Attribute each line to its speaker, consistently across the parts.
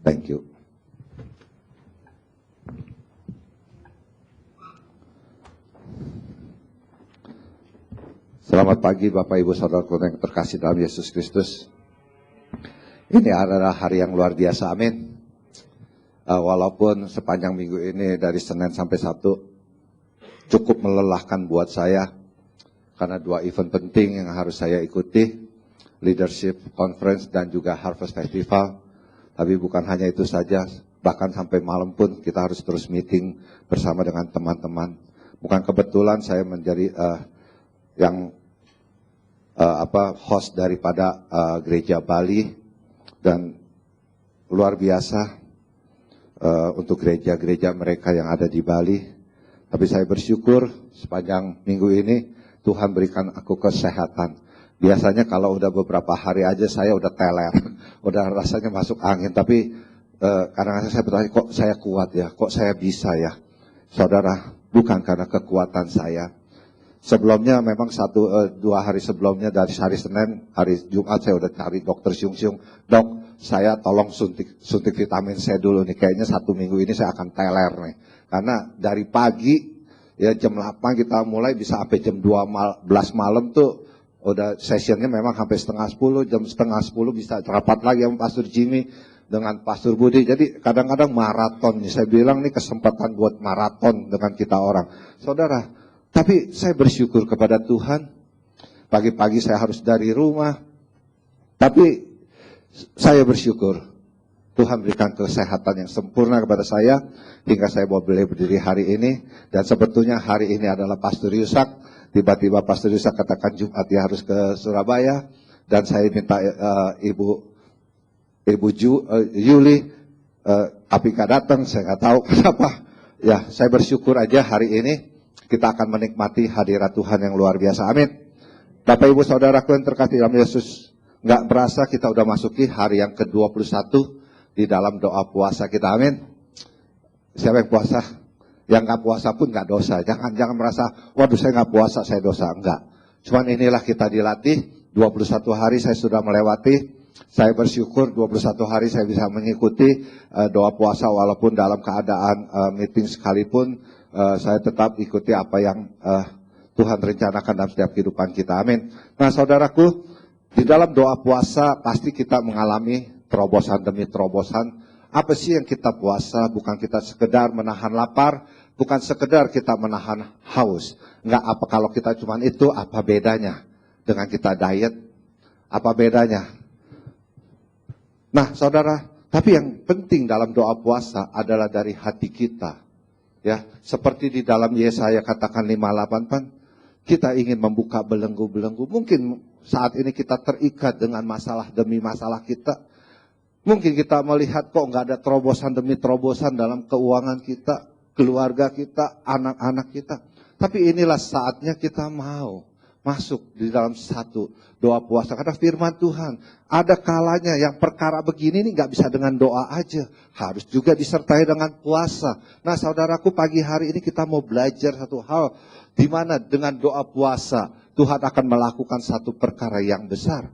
Speaker 1: Thank you. Selamat pagi Bapak Ibu Saudaraku yang terkasih dalam Yesus Kristus. Ini adalah hari yang luar biasa, amin. Walaupun sepanjang minggu ini dari Senin sampai Sabtu cukup melelahkan buat saya, karena 2 event penting yang harus saya ikuti, Leadership Conference dan juga Harvest Festival. Tapi bukan hanya itu saja, bahkan sampai malam pun kita harus terus meeting bersama dengan teman-teman. Bukan kebetulan saya menjadi host daripada gereja Bali, dan luar biasa untuk gereja-gereja mereka yang ada di Bali. Tapi saya bersyukur sepanjang minggu ini Tuhan berikan aku kesehatan. Biasanya kalau udah beberapa hari aja saya udah teler, udah rasanya masuk angin. Tapi kadang-kadang saya bertanya, kok saya kuat ya, kok saya bisa ya. Saudara, bukan karena kekuatan saya. Sebelumnya memang 1-2 hari sebelumnya, dari hari Senin, hari Jumat saya udah cari dokter siung-siung. Dok, saya tolong suntik vitamin C dulu nih. Kayaknya 1 minggu ini saya akan teler nih. Karena dari pagi, ya jam 8 kita mulai bisa sampai jam 12 malam tuh. Udah sessionnya memang sampai 9:30, jam 9:30 bisa rapat lagi sama Pastor Jimmy dengan Pastor Budi. Jadi kadang-kadang maraton nih. Saya bilang nih kesempatan buat maraton dengan kita orang. Saudara, tapi saya bersyukur kepada Tuhan. Pagi-pagi saya harus dari rumah. Tapi saya bersyukur Tuhan berikan kesehatan yang sempurna kepada saya hingga saya boleh berdiri hari ini. Dan sebetulnya hari ini adalah Pastor Yusak. Tiba-tiba Pastor Yusak katakan Jumat dia harus ke Surabaya. Dan saya minta Ibu Yuli Apika datang. Saya nggak tahu kenapa. Ya, saya bersyukur aja hari ini kita akan menikmati hadirat Tuhan yang luar biasa. Amin. Bapak Ibu Saudaraku yang terkasih dalam Yesus, nggak berasa kita udah masuki hari yang ke-21 di dalam doa puasa kita. Amin. Siapa yang puasa? Yang nggak puasa pun nggak dosa. Jangan merasa, waduh saya nggak puasa, saya dosa. Enggak. Cuman inilah kita dilatih. 21 hari saya sudah melewati. Saya bersyukur 21 hari saya bisa mengikuti doa puasa walaupun dalam keadaan meeting sekalipun. Saya tetap ikuti apa yang Tuhan rencanakan dalam setiap kehidupan kita. Amin. Nah saudaraku, di dalam doa puasa pasti kita mengalami terobosan demi terobosan. Apa sih yang kita puasa? Bukan kita sekedar menahan lapar, bukan sekedar kita menahan haus. Enggak, apa kalau kita cuman itu, apa bedanya dengan kita diet? Apa bedanya? Nah saudara, tapi yang penting dalam doa puasa adalah dari hati kita. Ya, seperti di dalam Yesaya katakan 58, kita ingin membuka belenggu-belenggu. Mungkin saat ini kita terikat dengan masalah demi masalah kita. Mungkin kita melihat kok nggak ada terobosan demi terobosan dalam keuangan kita, keluarga kita, anak-anak kita. Tapi inilah saatnya kita mau masuk di dalam satu doa puasa. Karena firman Tuhan, ada kalanya yang perkara begini nih nggak bisa dengan doa aja. Harus juga disertai dengan puasa. Nah saudaraku, pagi hari ini kita mau belajar satu hal. Di mana dengan doa puasa, Tuhan akan melakukan satu perkara yang besar.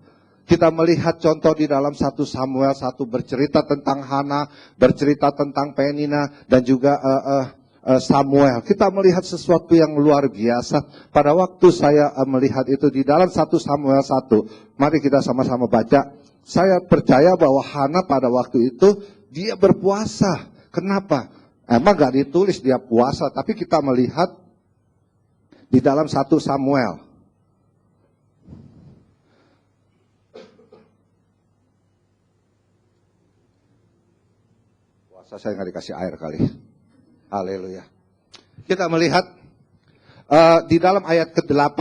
Speaker 1: Kita melihat contoh di dalam 1 Samuel 1 bercerita tentang Hana, bercerita tentang Penina, dan juga Samuel. Kita melihat sesuatu yang luar biasa. Pada waktu saya melihat itu di dalam 1 Samuel 1, mari kita sama-sama baca. Saya percaya bahwa Hana pada waktu itu dia berpuasa. Kenapa? Emang gak ditulis dia puasa, tapi kita melihat di dalam 1 Samuel. Puasa saya gak dikasih air kali. Haleluya. Kita melihat di dalam ayat ke-8,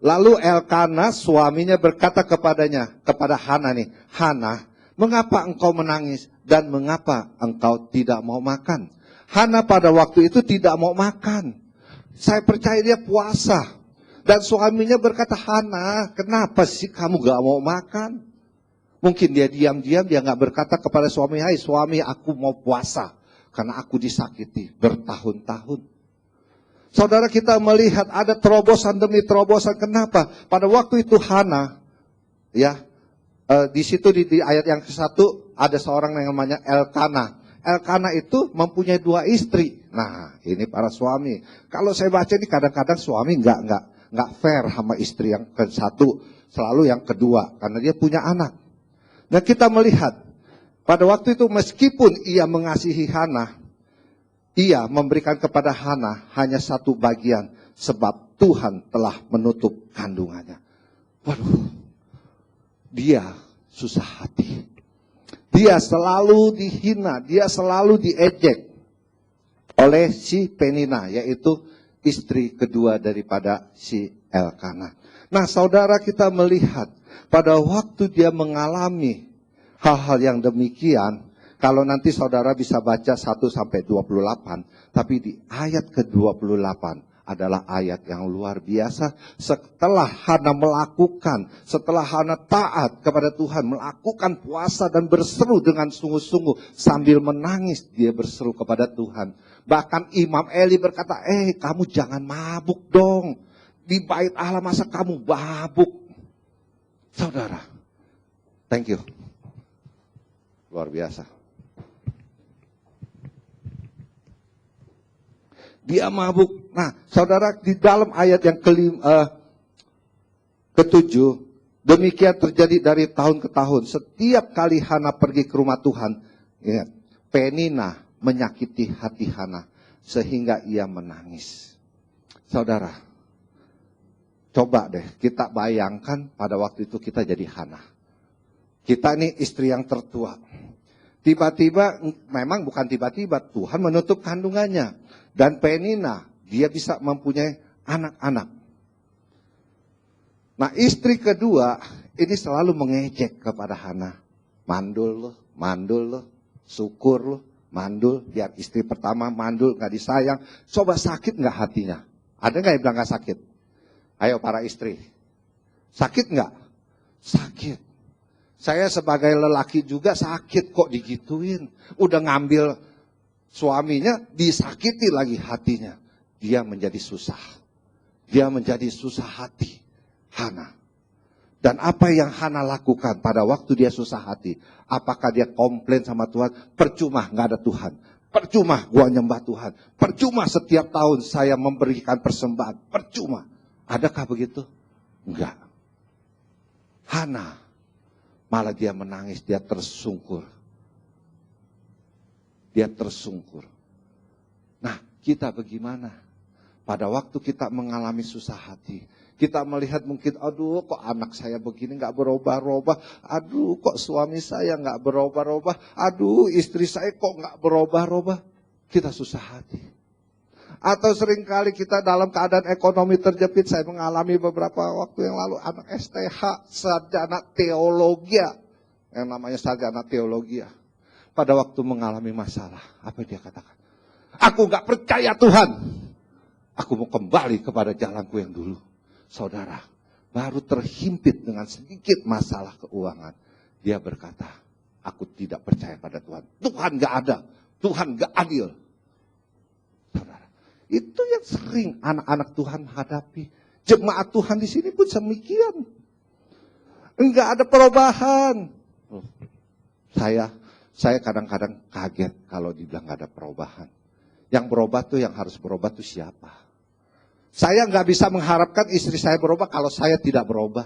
Speaker 1: lalu Elkana suaminya berkata kepadanya, kepada Hana nih, Hana, mengapa engkau menangis dan mengapa engkau tidak mau makan? Hana pada waktu itu tidak mau makan. Saya percaya dia puasa. Dan suaminya berkata, Hana, kenapa sih kamu gak mau makan? Mungkin dia diam-diam, dia gak berkata kepada suami, hai suami aku mau puasa. Karena aku disakiti bertahun-tahun. Saudara, kita melihat ada terobosan demi terobosan. Kenapa? Pada waktu itu Hana, ya, Di situ di ayat yang ke-1 ada seorang yang namanya Elkana. Elkana itu mempunyai 2 istri. Nah, ini para suami. Kalau saya baca ini kadang-kadang suami nggak fair sama istri yang ke-1, selalu yang kedua karena dia punya anak. Nah, kita melihat pada waktu itu meskipun ia mengasihi Hana, ia memberikan kepada Hana hanya 1 bagian sebab Tuhan telah menutup kandungannya. Waduh, dia susah hati. Dia selalu dihina, dia selalu diejek oleh si Penina, yaitu istri kedua daripada si Elkana. Nah, saudara, kita melihat pada waktu dia mengalami hal-hal yang demikian, kalau nanti saudara bisa baca 1-28, tapi di ayat ke-28 adalah ayat yang luar biasa. Setelah Hana setelah Hana taat kepada Tuhan, melakukan puasa dan berseru dengan sungguh-sungguh sambil menangis, dia berseru kepada Tuhan. Bahkan Imam Eli berkata, kamu jangan mabuk dong. Di bait Allah masa kamu mabuk. Saudara, thank you. Luar biasa. Dia mabuk. Nah, saudara, di dalam ayat yang ke-7, demikian terjadi dari tahun ke tahun. Setiap kali Hana pergi ke rumah Tuhan, ingat, Penina menyakiti hati Hana sehingga ia menangis. Saudara, coba deh kita bayangkan pada waktu itu kita jadi Hana. Kita ini istri yang tertua. Tiba-tiba, memang bukan tiba-tiba, Tuhan menutup kandungannya. Dan Penina, dia bisa mempunyai anak-anak. Nah, istri kedua ini selalu mengejek kepada Hana. Mandul lo, syukur lo, mandul. Biar istri pertama mandul, gak disayang. Coba sakit gak hatinya? Ada gak yang bilang gak sakit? Ayo para istri. Sakit gak? Sakit. Saya sebagai lelaki juga sakit kok digituin. Udah ngambil suaminya, disakiti lagi hatinya. Dia menjadi susah. Dia menjadi susah hati. Hana. Dan apa yang Hana lakukan pada waktu dia susah hati? Apakah dia komplain sama Tuhan? Percuma gak ada Tuhan. Percuma gua nyembah Tuhan. Percuma setiap tahun saya memberikan persembahan. Percuma. Adakah begitu? Enggak. Hana malah dia menangis, dia tersungkur. Dia tersungkur. Nah, kita bagaimana? Pada waktu kita mengalami susah hati, kita melihat mungkin, aduh kok anak saya begini gak berubah-ubah, aduh kok suami saya gak berubah-ubah, aduh istri saya kok gak berubah-ubah. Kita susah hati. Atau seringkali kita dalam keadaan ekonomi terjepit. Saya mengalami beberapa waktu yang lalu, anak STH, sarjana teologi, yang namanya sarjana teologi. Pada waktu mengalami masalah, apa dia katakan? Aku gak percaya Tuhan. Aku mau kembali kepada jalanku yang dulu. Saudara, baru terhimpit dengan sedikit masalah keuangan. Dia berkata, aku tidak percaya pada Tuhan. Tuhan gak ada. Tuhan gak adil. Saudara, itu yang sering anak-anak Tuhan hadapi. Jemaat Tuhan di sini pun demikian. Enggak ada perubahan. Saya kadang-kadang kaget kalau dibilang gak ada perubahan. Yang berubah tuh, yang harus berubah tuh siapa? Saya gak bisa mengharapkan istri saya berubah kalau saya tidak berubah.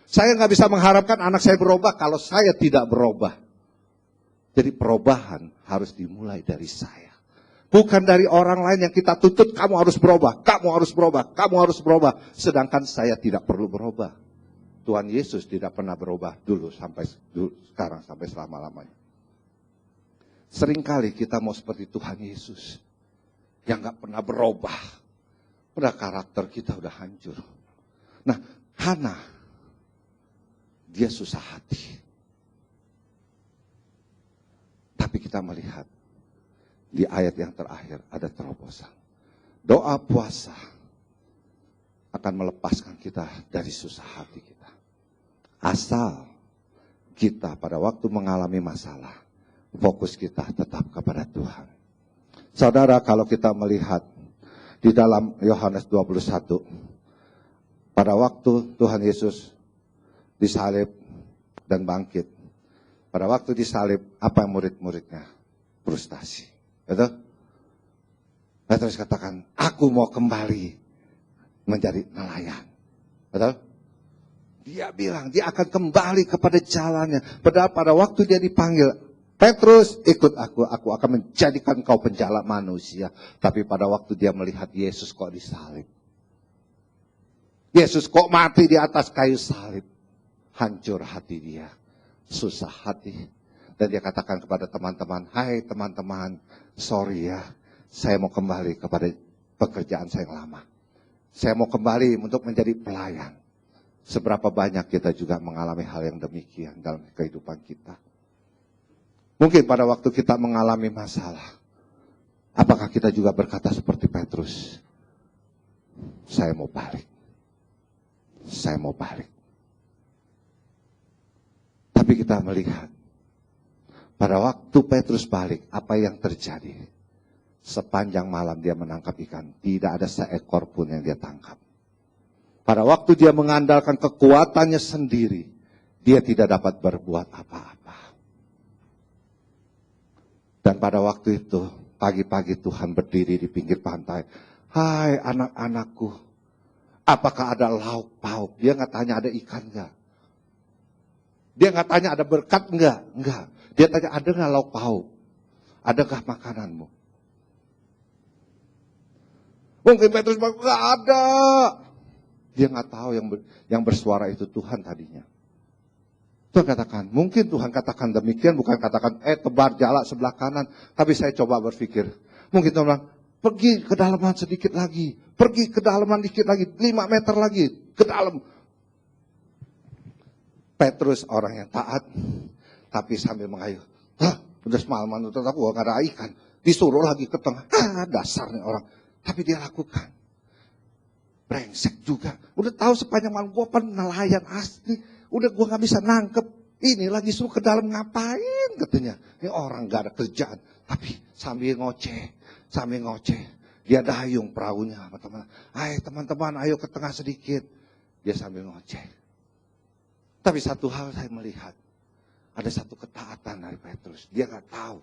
Speaker 1: Saya gak bisa mengharapkan anak saya berubah kalau saya tidak berubah. Jadi perubahan harus dimulai dari saya. Bukan dari orang lain yang kita tuntut, kamu harus berubah, kamu harus berubah, kamu harus berubah. Sedangkan saya tidak perlu berubah. Tuhan Yesus tidak pernah berubah dulu sampai sekarang, sampai selama-lamanya. Seringkali kita mau seperti Tuhan Yesus yang gak pernah berubah. Pada karakter kita udah hancur. Nah, Hana, dia susah hati. Tapi kita melihat di ayat yang terakhir ada terobosan. Doa puasa akan melepaskan kita dari susah hati kita. Asal kita pada waktu mengalami masalah, fokus kita tetap kepada Tuhan. Saudara, kalau kita melihat di dalam Yohanes 21, pada waktu Tuhan Yesus disalib, dan bangkit. Pada waktu disalib, apa murid-muridnya? Frustasi. Betul? Petrus katakan, aku mau kembali menjadi nelayan. Betul? Dia bilang, dia akan kembali kepada jalannya. Padahal pada waktu dia dipanggil, Petrus, ikut aku akan menjadikan kau penjala manusia. Tapi pada waktu dia melihat Yesus kok disalib. Yesus kok mati di atas kayu salib. Hancur hati dia. Susah hati. Dan dia katakan kepada teman-teman, hai teman-teman, sorry ya, saya mau kembali kepada pekerjaan saya yang lama. Saya mau kembali untuk menjadi pelayan. Seberapa banyak kita juga mengalami hal yang demikian dalam kehidupan kita. Mungkin pada waktu kita mengalami masalah, apakah kita juga berkata seperti Petrus, saya mau balik. Saya mau balik. Tapi kita melihat, pada waktu Petrus balik, apa yang terjadi? Sepanjang malam dia menangkap ikan, tidak ada seekor pun yang dia tangkap. Pada waktu dia mengandalkan kekuatannya sendiri, dia tidak dapat berbuat apa-apa. Dan pada waktu itu, pagi-pagi Tuhan berdiri di pinggir pantai. Hai anak-anakku, apakah ada lauk pauk? Dia nggak tanya ada ikan nggak? Dia nggak tanya ada berkat nggak? Nggak. Dia tanya ada nggak lauk pauk? Adakah makananmu? Mungkin Petrus bilang nggak ada. Dia nggak tahu yang bersuara itu Tuhan tadinya. Tuhan katakan, mungkin Tuhan katakan demikian, bukan katakan, tebar jala sebelah kanan. Tapi saya coba berpikir, mungkin Tuhan bilang, pergi ke dalaman sedikit lagi. Pergi ke dalaman dikit lagi, 5 meter lagi, ke dalam. Petrus orang yang taat, tapi sambil mengayuh. Udah semalaman, aku gak ada ikan. Disuruh lagi ke tengah, dasar nih orang. Tapi dia lakukan. Brengsek juga. Udah tahu sepanjang malam gue nelayan asli. Udah gue gak bisa nangkep. Ini lagi suruh ke dalam ngapain katanya. Ini orang gak ada kerjaan. Tapi sambil ngoceh. Dia dayung perahunya. Hai teman-teman ayo ke tengah sedikit. Dia sambil ngoceh. Tapi satu hal saya melihat. Ada satu ketaatan dari Petrus. Dia gak tahu.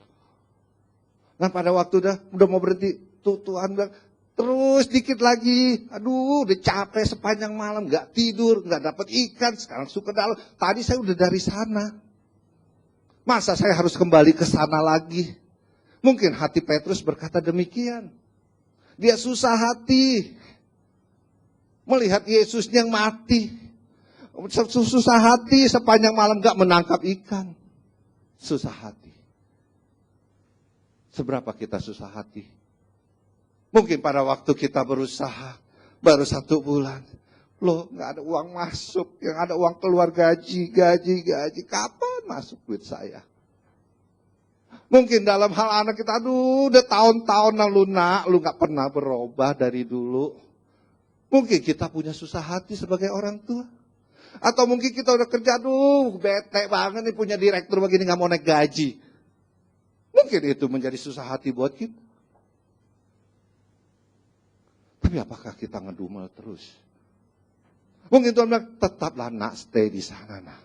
Speaker 1: Dan pada waktu udah mau berhenti. Tuhan bilang. Terus dikit lagi, aduh udah capek sepanjang malam, gak tidur, gak dapat ikan, sekarang suka dalam. Tadi saya udah dari sana. Masa saya harus kembali ke sana lagi? Mungkin hati Petrus berkata demikian. Dia susah hati. Melihat Yesus yang mati. Susah hati sepanjang malam gak menangkap ikan. Susah hati. Seberapa kita susah hati? Mungkin pada waktu kita berusaha, baru 1 bulan. Loh, gak ada uang masuk, yang ada uang keluar gaji. Kapan masuk duit saya? Mungkin dalam hal anak kita, aduh udah tahun-tahun lu gak pernah berubah dari dulu. Mungkin kita punya susah hati sebagai orang tua. Atau mungkin kita udah kerja, aduh bete banget nih punya direktur begini gak mau naik gaji. Mungkin itu menjadi susah hati buat kita. Tapi apakah kita ngedumel terus? Mungkin Tuhan bilang, tetaplah nak stay di sana nak.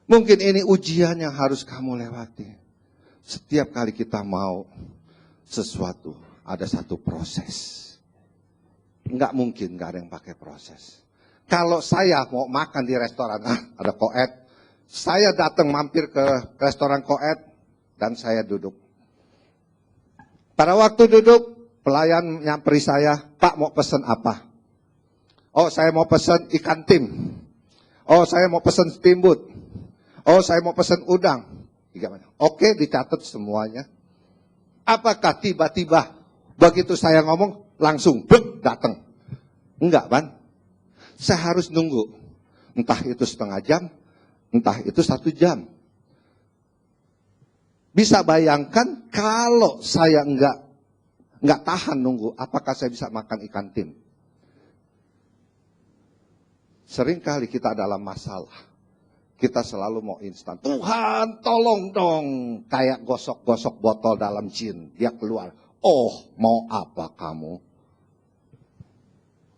Speaker 1: Mungkin ini ujian yang harus kamu lewati. Setiap kali kita mau sesuatu, ada satu proses. Enggak mungkin enggak ada yang pakai proses. Kalau saya mau makan di restoran, ada koet. Saya datang mampir ke restoran koet dan saya duduk. Pada waktu duduk, pelayan nyamperi saya, Pak mau pesen apa? Oh saya mau pesen ikan tim. Oh saya mau pesen steamboat. Oh saya mau pesen udang. Oke dicatat semuanya. Apakah tiba-tiba begitu saya ngomong langsung datang? Enggak kan? Saya harus nunggu. Entah itu setengah jam, entah itu 1 jam. Bisa bayangkan kalau saya enggak tahan nunggu, apakah saya bisa makan ikan tim? Seringkali kita dalam masalah. Kita selalu mau instan. Tuhan tolong dong. Kayak gosok-gosok botol dalam jin. Dia keluar. Oh mau apa kamu?